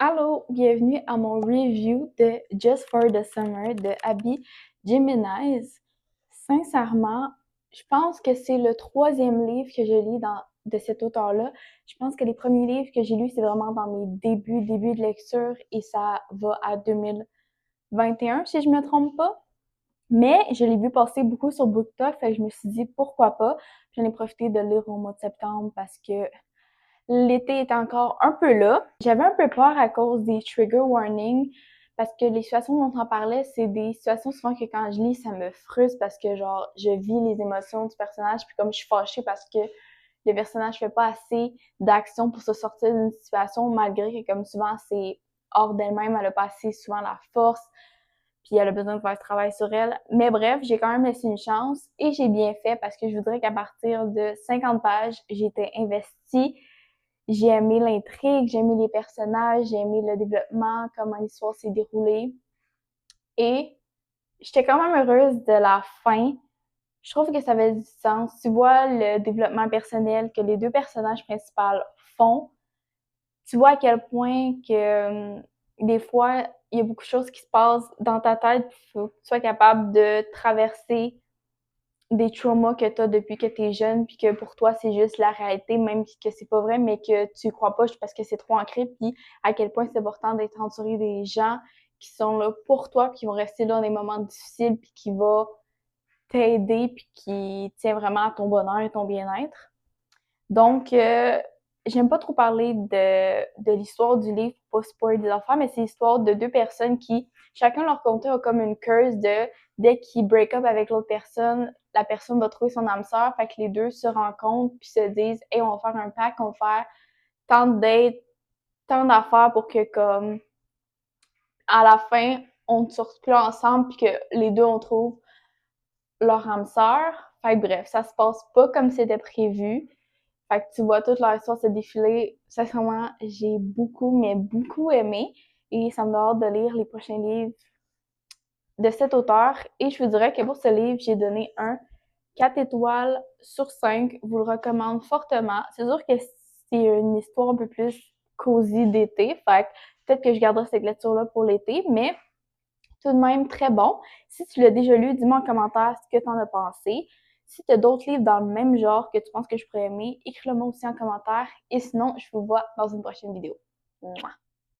Allô, bienvenue à mon review de Just for the Summer de Abby Jimenez. Sincèrement, je pense que c'est le troisième livre que je lis de cet auteur-là. Je pense que les premiers livres que j'ai lus, c'est vraiment dans mes débuts de lecture et ça va à 2021, si je me trompe pas. Mais je l'ai vu passer beaucoup sur BookTok, fait que je me suis dit pourquoi pas. J'en ai profité de le lire au mois de septembre parce que l'été est encore un peu là. J'avais un peu peur à cause des trigger warnings parce que les situations dont on parlait, c'est des situations souvent que quand je lis, ça me frustre parce que genre je vis les émotions du personnage puis comme je suis fâchée parce que le personnage fait pas assez d'action pour se sortir d'une situation malgré que comme souvent c'est hors d'elle-même, elle a pas assez souvent la force puis elle a besoin de faire ce travail sur elle. Mais bref, j'ai quand même laissé une chance et j'ai bien fait parce que je voudrais qu'à partir de 50 pages, j'étais investie. J'ai aimé l'intrigue, j'ai aimé les personnages, j'ai aimé le développement, comment l'histoire s'est déroulée. Et j'étais quand même heureuse de la fin. Je trouve que ça avait du sens. Tu vois le développement personnel que les deux personnages principaux font. Tu vois à quel point que des fois, il y a beaucoup de choses qui se passent dans ta tête. Il faut que tu sois capable de traverser des traumas que tu as depuis que tu es jeune, puis que pour toi, c'est juste la réalité, même que c'est pas vrai, mais que tu crois pas parce que c'est trop ancré, puis à quel point c'est important d'être entouré des gens qui sont là pour toi, puis qui vont rester là dans des moments difficiles, puis qui vont t'aider, puis qui tient vraiment à ton bonheur et ton bien-être. Donc, j'aime pas trop parler de l'histoire du livre pour pas spoiler des affaires, mais c'est l'histoire de deux personnes qui, chacun leur côté a comme une curse de dès qu'ils break up avec l'autre personne, la personne va trouver son âme sœur, fait que les deux se rencontrent puis se disent hey, on va faire un pacte, on va faire tant de dates, tant d'affaires pour que comme à la fin, on ne sorte plus ensemble puis que les deux on trouve leur âme sœur. Fait que bref, ça se passe pas comme c'était prévu. Fait que tu vois toute leur histoire se défiler. Sincèrement, j'ai beaucoup, mais beaucoup aimé. Et ça me donne hâte de lire les prochains livres de cet auteur. Et je vous dirais que pour ce livre, j'ai donné un 4 étoiles sur 5. Vous le recommande fortement. C'est sûr que c'est une histoire un peu plus cosy d'été. Fait que peut-être que je garderai cette lecture-là pour l'été, mais tout de même très bon. Si tu l'as déjà lu, dis-moi en commentaire ce que tu en as pensé. Si tu as d'autres livres dans le même genre que tu penses que je pourrais aimer, écris-le moi aussi en commentaire. Et sinon, je vous vois dans une prochaine vidéo. Mouah!